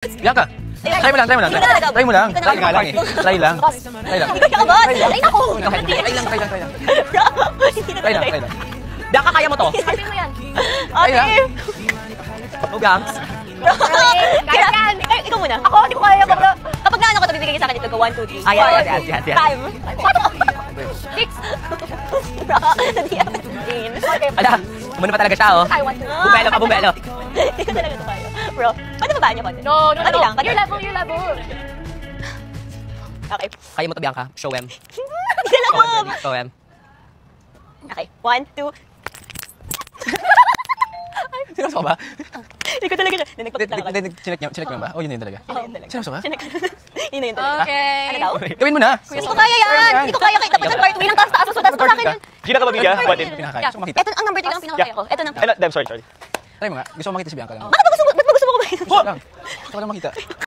Bianca, try mo lang. Try mo lang. Try nga lang eh. Try lang. Try lang. Hindi ka boss. Ay, naku. Try lang. Try lang. Bianca, kaya mo to? Sabi mo yan. Try lang. Oh, Bianca. Kaya yan. Ikaw muna. Ako, hindi ko kaya. Kapag naano ko, ito bibigay sa akin dito. 1, 2, 3. Ayan. Time. 6. Ala, muna pa talaga siya, oh. I want to. Bumelo. Hindi ko talaga ito kaya. Bro, pwede ba niyo konti? No. Pati lang. Your level. Okay. Kaya mo to, Bianca. Show em. Hindi na lang mo. Show em. Okay. 1, 2. Seryoso ka ba? Hindi ko talaga siya. Nagpapit lang ako. Chinek mo ba? Oh, yun talaga. Yun talaga. Seryoso ka? Yun na yun talaga. Okay. Ano daw? Gawin mo na. Hindi ko kaya yan! Hindi ko kaya kahit dapat ang part 3 lang taas mo sa akin yan. Hindi na ka mabigyan? What if? Pinakakaya. Yeah. Gusto ko makita. Ito ang number 3 lang ang pinakakaya ko. Ito na. Ano, sorry. Try mo nga. Gusto ko makita si Bianca lang. Bakit ba gusto mo ko ba yun? Gusto ko lang. Gusto ko lang makita.